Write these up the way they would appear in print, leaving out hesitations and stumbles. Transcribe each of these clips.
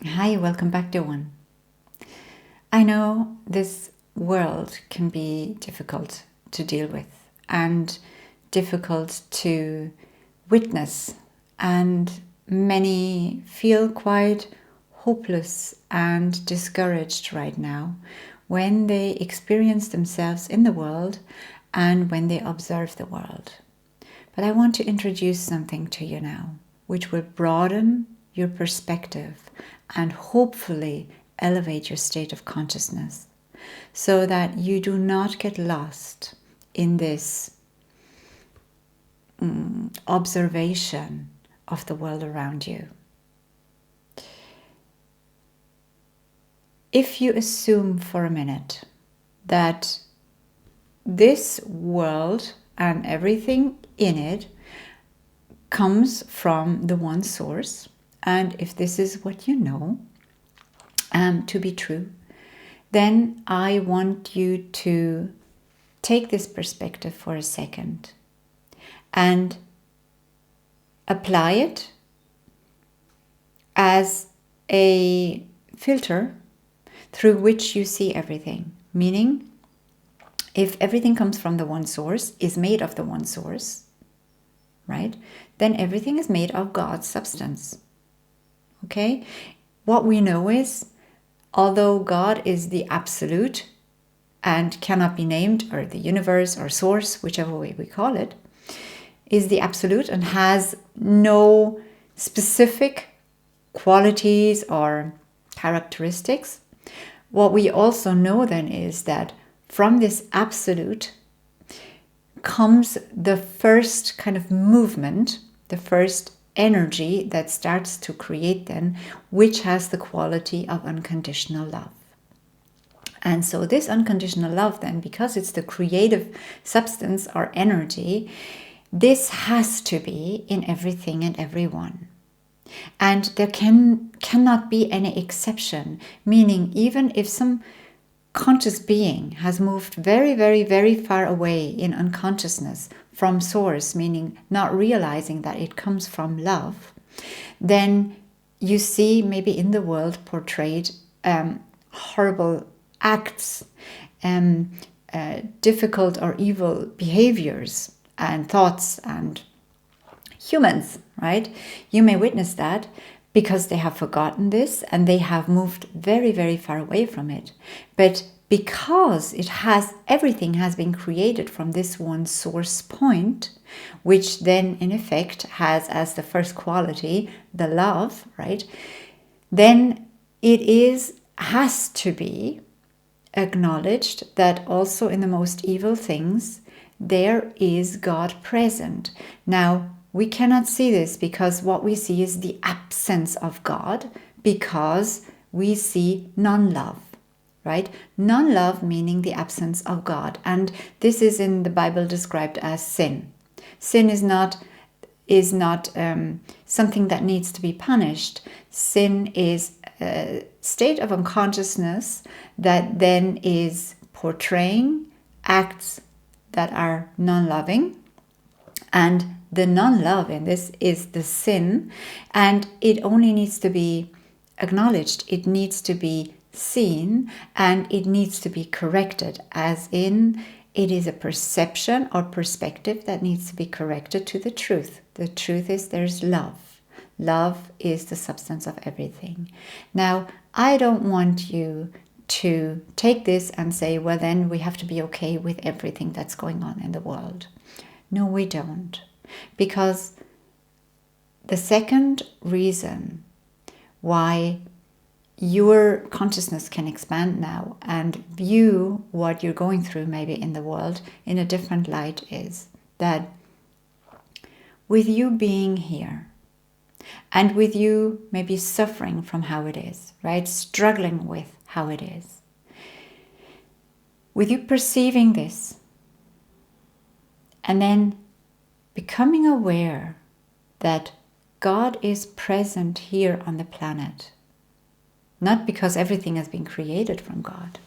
Hi, welcome back, dear one. I know this world can be difficult to deal with and difficult to witness, and many feel quite hopeless and discouraged right now when they experience themselves in the world and when they observe the world. But I want to introduce something to you now, which will broaden your perspective and hopefully elevate your state of consciousness so that you do not get lost in this observation of the world around you. If you assume for a minute that this world and everything in it comes from the one source, and if this is what you know to be true, then I want you to take this perspective for a second and apply it as a filter through which you see everything. Meaning, if everything comes from the one source, is made of the one source, right? Then everything is made of God's substance. Okay? What we know is, although God is the absolute and cannot be named, or the universe or source, whichever way we call it, is the absolute and has no specific qualities or characteristics, what we also know then is that from this absolute comes the first kind of movement, the first energy that starts to create then, which has the quality of unconditional love. And so this unconditional love then, because it's the creative substance or energy, this has to be in everything and everyone. And there cannot be any exception, meaning even if some conscious being has moved very, very, very far away in unconsciousness from source, meaning not realizing that it comes from love, then you see maybe in the world portrayed horrible acts, difficult or evil behaviors and thoughts and humans, right? You may witness that because they have forgotten this and they have moved very, very far away from it. But because everything has been created from this one source point, which then in effect has as the first quality the love, right? Then it has to be acknowledged that also in the most evil things there is God present. Now, we cannot see this because what we see is the absence of God, because we see non-love, right? Non-love meaning the absence of God. And this is in the Bible described as sin. Sin is not something that needs to be punished. Sin is a state of unconsciousness that then is portraying acts that are non-loving, and the non-love in this is the sin, and it only needs to be acknowledged, it needs to be seen, and it needs to be corrected, as in it is a perception or perspective that needs to be corrected to the truth. The truth is there's love. Love is the substance of everything. Now, I don't want you to take this and say, well, then we have to be okay with everything that's going on in the world. No, we don't. Because the second reason why your consciousness can expand now and view what you're going through maybe in the world in a different light is that with you being here and with you maybe suffering from how it is, right? Struggling with how it is. With you perceiving this and then becoming aware that God is present here on the planet, not because everything has been created from God,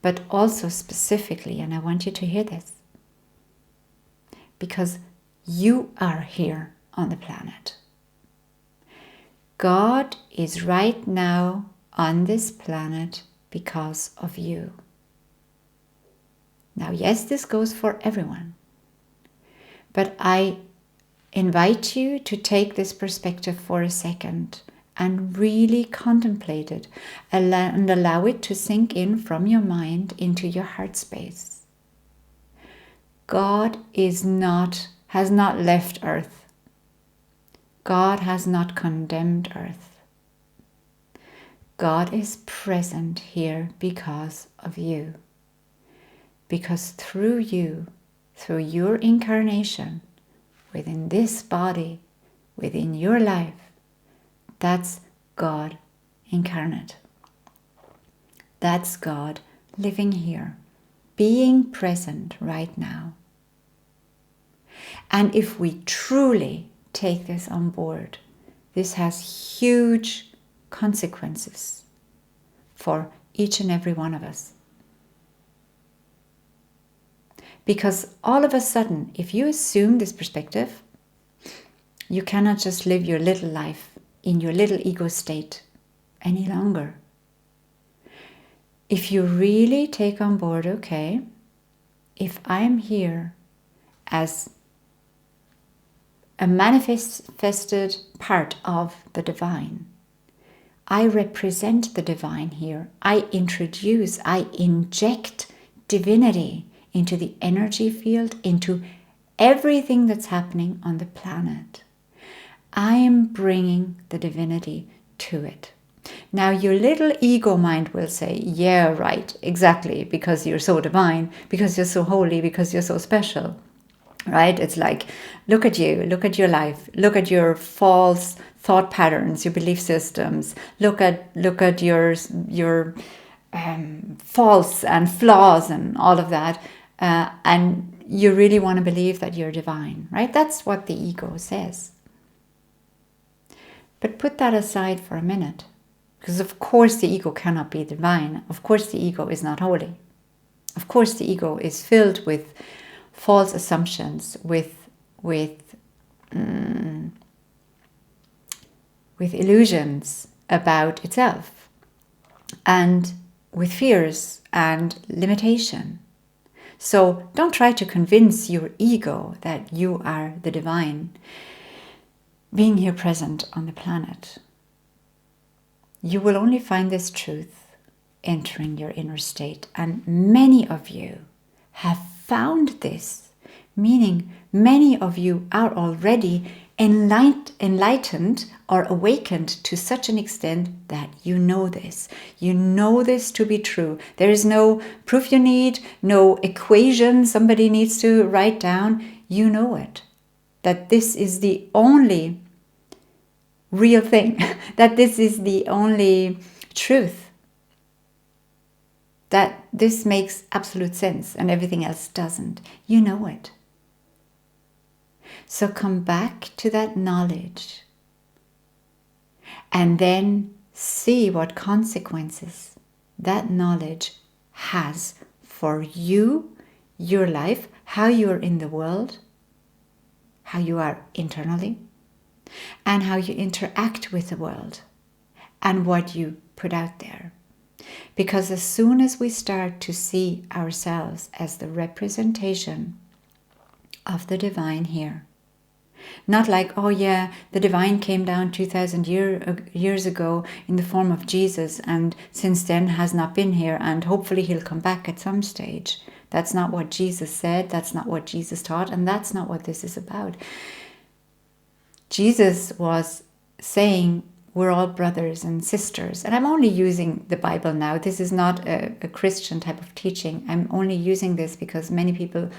but also specifically, and I want you to hear this, because you are here on the planet. God is right now on this planet because of you. Now, yes, this goes for everyone. But I invite you to take this perspective for a second and really contemplate it and allow it to sink in from your mind into your heart space. God has not left Earth. God has not condemned Earth. God is present here because of you. Because through you, through your incarnation, within this body, within your life, that's God incarnate. That's God living here, being present right now. And if we truly take this on board, this has huge consequences for each and every one of us. Because all of a sudden, if you assume this perspective, you cannot just live your little life in your little ego state any longer. If you really take on board, okay, if I'm here as a manifested part of the divine, I represent the divine here. I inject divinity into the energy field, into everything that's happening on the planet. I am bringing the divinity to it. Now, your little ego mind will say, yeah, right, exactly, because you're so divine, because you're so holy, because you're so special, right? It's like, look at you, look at your life, look at your false thought patterns, your belief systems, look at your faults and flaws and all of that. And you really want to believe that you're divine, right? That's what the ego says. But put that aside for a minute, because of course the ego cannot be divine. Of course the ego is not holy. Of course the ego is filled with false assumptions, with illusions about itself, and with fears and limitation. So don't try to convince your ego that you are the divine being here present on the planet. You will only find this truth entering your inner state. And many of you have found this, meaning many of you are already enlightened or awakened to such an extent that you know this. You know this to be true. There is no proof you need, no equation somebody needs to write down. You know it. That this is the only real thing. That this is the only truth. That this makes absolute sense and everything else doesn't. You know it. So come back to that knowledge and then see what consequences that knowledge has for you, your life, how you are in the world, how you are internally, and how you interact with the world and what you put out there. Because as soon as we start to see ourselves as the representation of the divine here, not like, oh yeah, the divine came down 2,000 years ago in the form of Jesus and since then has not been here and hopefully he'll come back at some stage. That's not what Jesus said, that's not what Jesus taught, and that's not what this is about. Jesus was saying we're all brothers and sisters. And I'm only using the Bible now. This is not a Christian type of teaching. I'm only using this because many people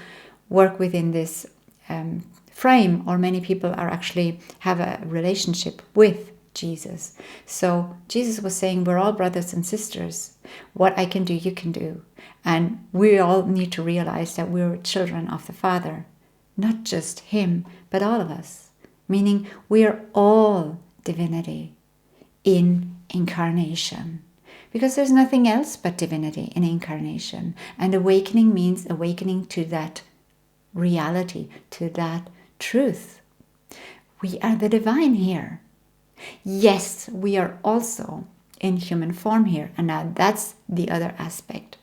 work within this frame, or many people are actually have a relationship with Jesus. So Jesus was saying we're all brothers and sisters. What I can do, you can do. And we all need to realize that we're children of the Father. Not just him, but all of us. Meaning we are all divinity in incarnation. Because there's nothing else but divinity in incarnation. And awakening means awakening to that reality, to that truth. We are the divine here. Yes, we are also in human form here. And now that's the other aspect.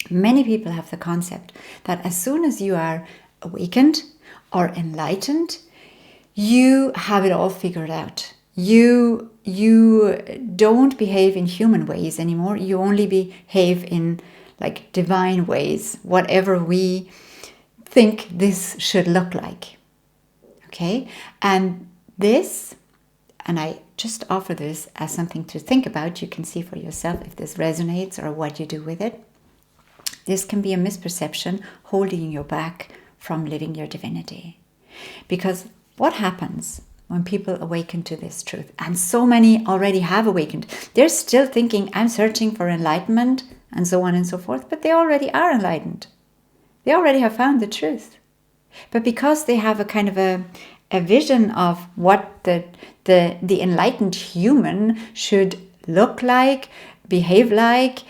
Many people have the concept that as soon as you are awakened or enlightened, you have it all figured out. You don't behave in human ways anymore. You only behave in like divine ways, whatever we think this should look like. Okay? And this, and I just offer this as something to think about. You can see for yourself if this resonates or what you do with it. This can be a misperception holding you back from living your divinity. Because what happens when people awaken to this truth? And so many already have awakened. They're still thinking, I'm searching for enlightenment and so on and so forth, but they already are enlightened. They already have found the truth. But because they have a kind of a vision of what the enlightened human should look like, behave like,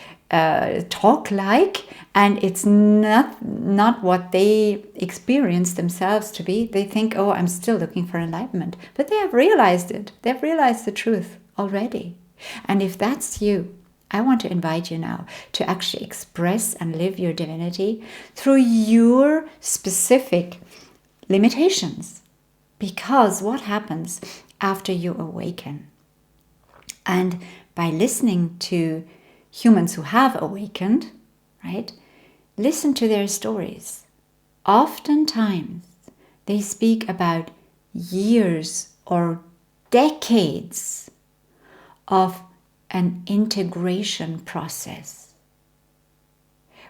talk like, and it's not what they experience themselves to be. They think, oh, I'm still looking for enlightenment. But they have realized it. They've realized the truth already. And if that's you, I want to invite you now to actually express and live your divinity through your specific limitations. Because what happens after you awaken? And by listening to humans who have awakened, right? Listen to their stories. Oftentimes, they speak about years or decades of an integration process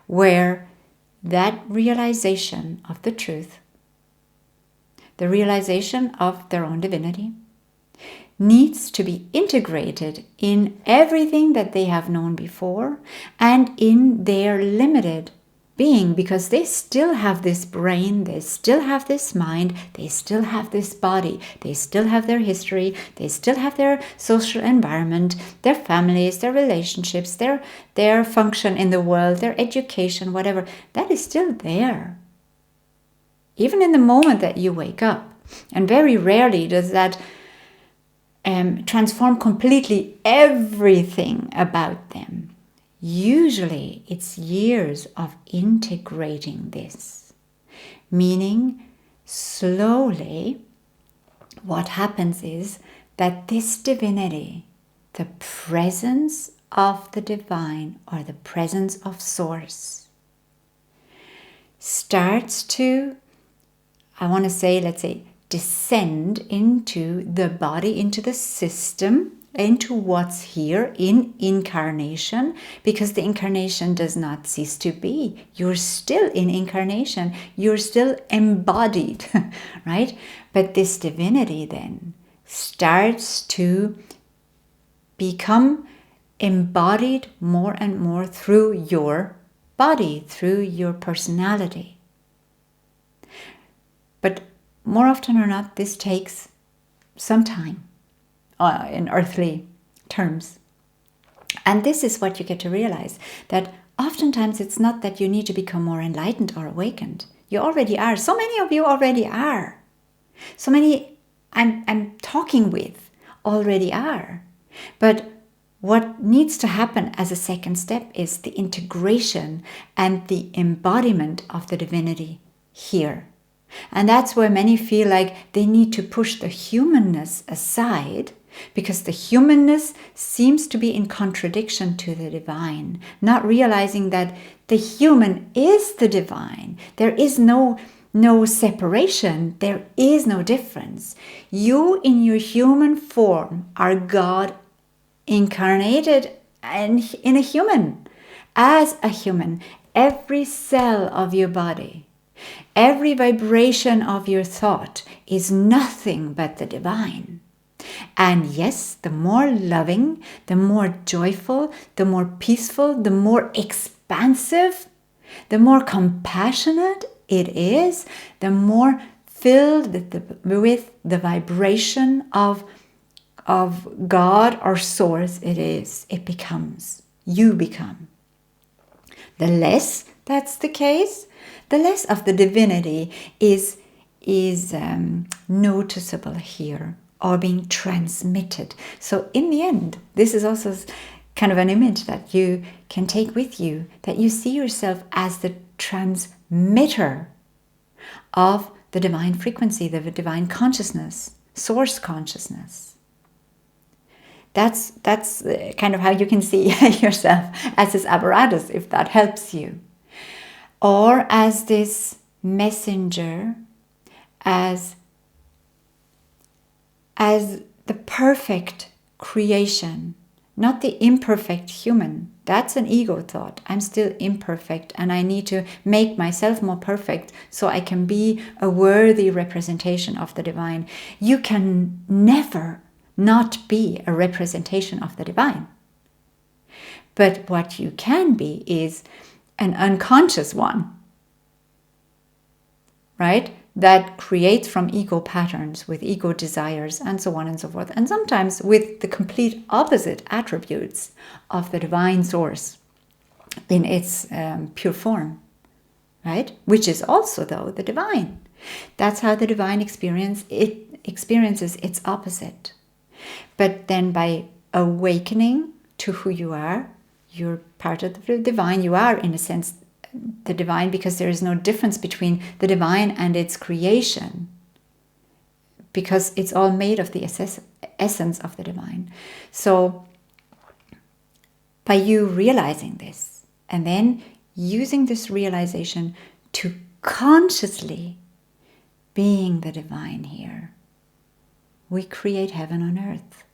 where that realization of the truth, the realization of their own divinity, needs to be integrated in everything that they have known before and in their limited being, because they still have this brain, they still have this mind, they still have this body, they still have their history, they still have their social environment, their families, their relationships, their function in the world, their education, whatever. That is still there. Even in the moment that you wake up. And very rarely does that transform completely everything about them. Usually it's years of integrating this, meaning slowly what happens is that this divinity, the presence of the divine or the presence of source, starts to, I want to say, let's say, descend into the body, into the system, into what's here in incarnation, because the incarnation does not cease to be. You're still in incarnation. You're still embodied, right? But this divinity then starts to become embodied more and more through your body, through your personality. But more often or not, this takes some time in earthly terms. And this is what you get to realize, that oftentimes it's not that you need to become more enlightened or awakened. You already are. So many of you already are. So many I'm talking with already are. But what needs to happen as a second step is the integration and the embodiment of the divinity here. And that's where many feel like they need to push the humanness aside, because the humanness seems to be in contradiction to the divine, not realizing that the human is the divine. There is no separation. There is no difference. You in your human form are God incarnated and in a human. As a human, every cell of your body, every vibration of your thought is nothing but the divine. And yes, the more loving, the more joyful, the more peaceful, the more expansive, the more compassionate it is, the more filled with the vibration of God or source it is. It becomes. You become. The less that's the case, the less of the divinity is noticeable here or being transmitted. So in the end, this is also kind of an image that you can take with you, that you see yourself as the transmitter of the divine frequency, the divine consciousness, source consciousness. That's kind of how you can see yourself, as this apparatus, if that helps you. Or as this messenger, as the perfect creation, not the imperfect human. That's an ego thought. I'm still imperfect and I need to make myself more perfect so I can be a worthy representation of the divine. You can never not be a representation of the divine. But what you can be is an unconscious one, right? That creates from ego patterns with ego desires and so on and so forth. And sometimes with the complete opposite attributes of the divine source in its pure form, right? Which is also, though, the divine. That's how the divine experiences its opposite. But then by awakening to who you are, you're part of the divine. You are, in a sense, the divine, because there is no difference between the divine and its creation, because it's all made of the essence of the divine. So by you realizing this and then using this realization to consciously being the divine here, we create heaven on earth.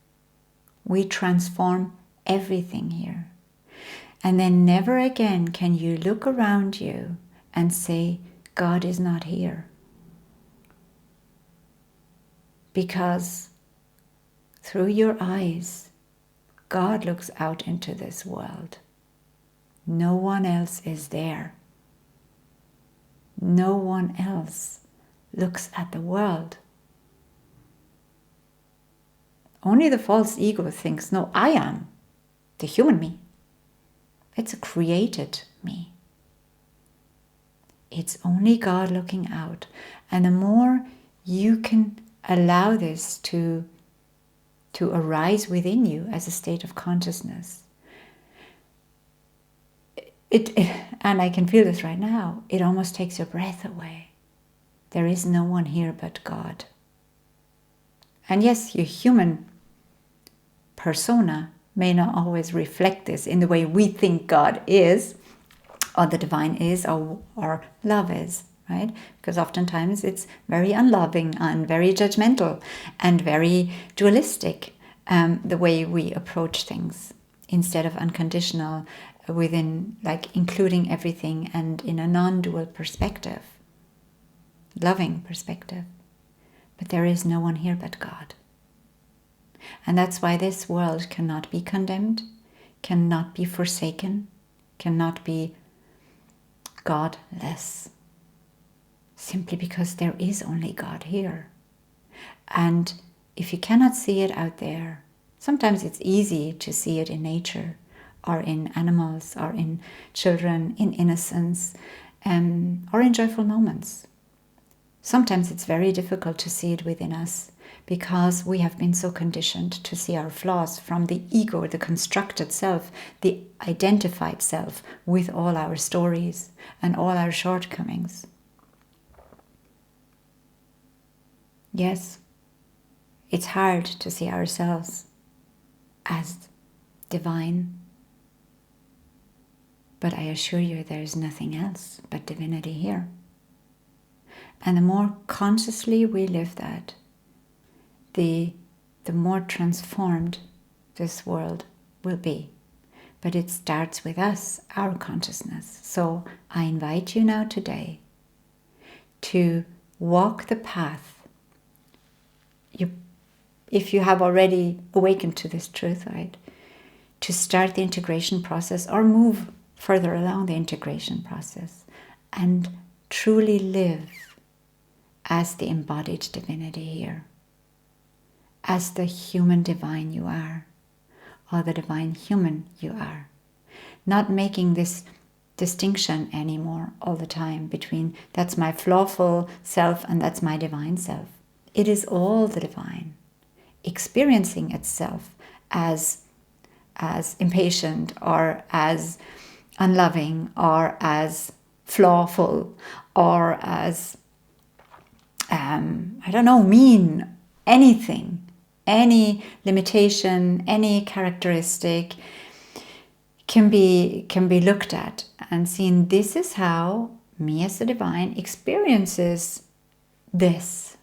We transform everything here. And then never again can you look around you and say, God is not here. Because through your eyes, God looks out into this world. No one else is there. No one else looks at the world. Only the false ego thinks, no, I am the human me. It's a created me. It's only God looking out. And the more you can allow this to arise within you as a state of consciousness, and I can feel this right now, it almost takes your breath away. There is no one here but God. And yes, your human persona may not always reflect this in the way we think God is, or the divine is, or love is, right? Because oftentimes it's very unloving and very judgmental and very dualistic, the way we approach things, instead of unconditional, within, like, including everything and in a non-dual perspective, loving perspective. But there is no one here but God. And that's why this world cannot be condemned, cannot be forsaken, cannot be godless. Simply because there is only God here. And if you cannot see it out there, sometimes it's easy to see it in nature, or in animals, or in children, in innocence, or in joyful moments. Sometimes it's very difficult to see it within us, because we have been so conditioned to see our flaws from the ego, the constructed self, the identified self, with all our stories and all our shortcomings. Yes, it's hard to see ourselves as divine, but I assure you there is nothing else but divinity here. And the more consciously we live that, the more transformed this world will be. But it starts with us, our consciousness. So I invite you now today to walk the path. If you have already awakened to this truth, right, to start the integration process or move further along the integration process and truly live as the embodied divinity here, as the human divine you are, or the divine human you are. Not making this distinction anymore all the time between that's my flawful self and that's my divine self. It is all the divine. experiencing itself as impatient or as unloving or as flawful or as, mean, anything, any limitation, any characteristic can be looked at and seen. This is how me as the divine experiences this.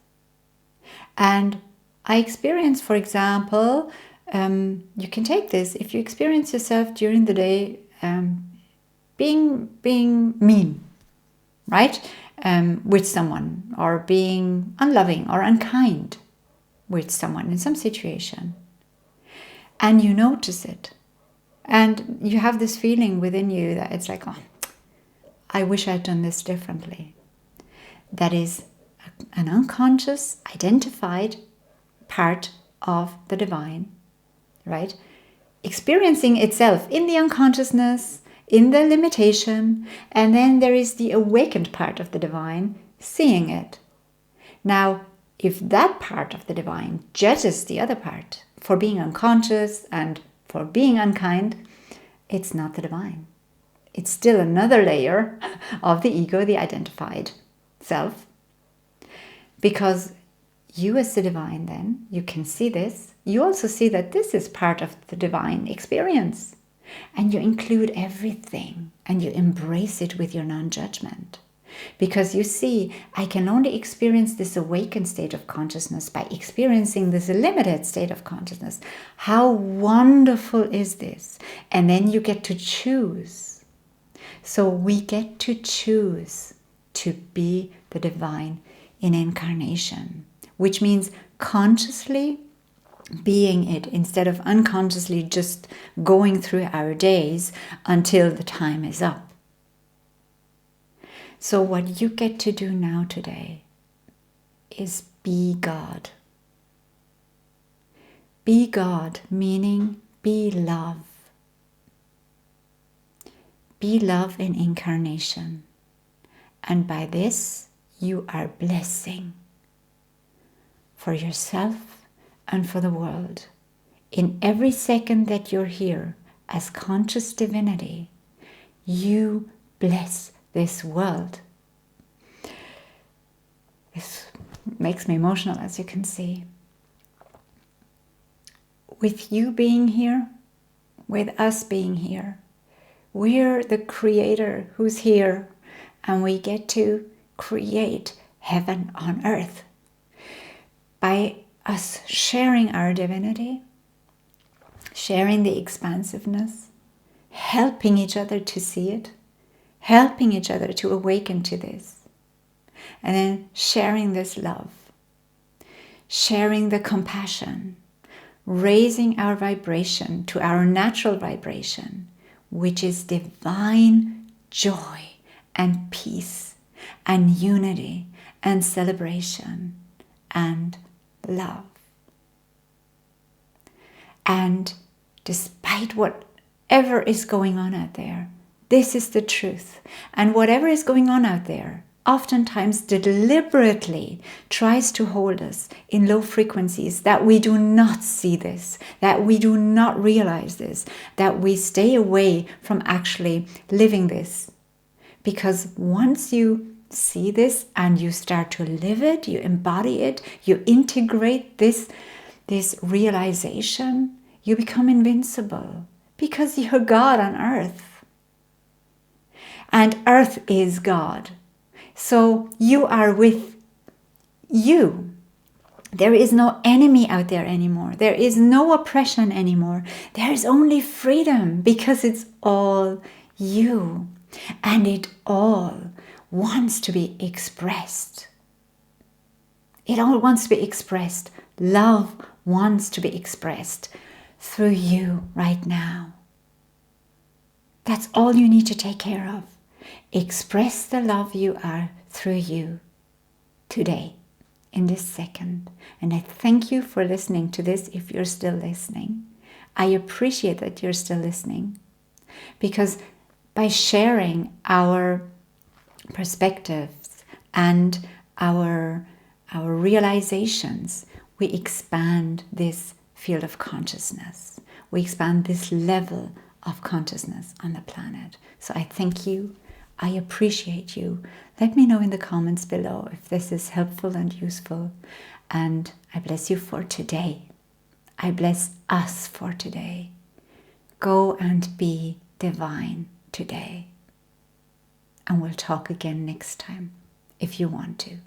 And I experience, for example, you can take this, if you experience yourself during the day being mean, right, with someone, or being unloving or unkind with someone in some situation, and you notice it, and you have this feeling within you that it's like, oh, I wish I'd done this differently. That is an unconscious, identified part of the divine, right? Experiencing itself in the unconsciousness, in the limitation, and then there is the awakened part of the divine seeing it. Now, if that part of the divine judges the other part for being unconscious and for being unkind, it's not the divine. It's still another layer of the ego, the identified self. Because you as the divine, then, you can see this. You also see that this is part of the divine experience. And you include everything and you embrace it with your non-judgment. Because you see, I can only experience this awakened state of consciousness by experiencing this limited state of consciousness. How wonderful is this? And then you get to choose. So we get to choose to be the divine in incarnation, which means consciously being it instead of unconsciously just going through our days until the time is up. So what you get to do now today is be God. Be God, meaning be love. Be love in incarnation. And by this, you are blessing for yourself and for the world. In every second that you're here as conscious divinity, you bless this world. This makes me emotional, as you can see. With you being here, with us being here, we're the creator who's here, and we get to create heaven on earth by us sharing our divinity, sharing the expansiveness, helping each other to see it, helping each other to awaken to this, and then sharing this love, sharing the compassion, raising our vibration to our natural vibration, which is divine joy and peace and unity and celebration and love. And despite whatever is going on out there, this is the truth. And whatever is going on out there oftentimes deliberately tries to hold us in low frequencies, that we do not see this, that we do not realize this, that we stay away from actually living this. Because once you see this and you start to live it, you embody it, you integrate this realization, you become invincible because you're God on earth. And earth is God. So you are with you. There is no enemy out there anymore. There is no oppression anymore. There is only freedom because it's all you. And it all wants to be expressed. It all wants to be expressed. Love wants to be expressed through you right now. That's all you need to take care of. Express the love you are through you today, in this second. And I thank you for listening to this if you're still listening. I appreciate that you're still listening, because by sharing our perspectives and our realizations, we expand this field of consciousness. We expand this level of consciousness on the planet. So I thank you. I appreciate you. Let me know in the comments below if this is helpful and useful. And I bless you for today. I bless us for today. Go and be divine today. And we'll talk again next time if you want to.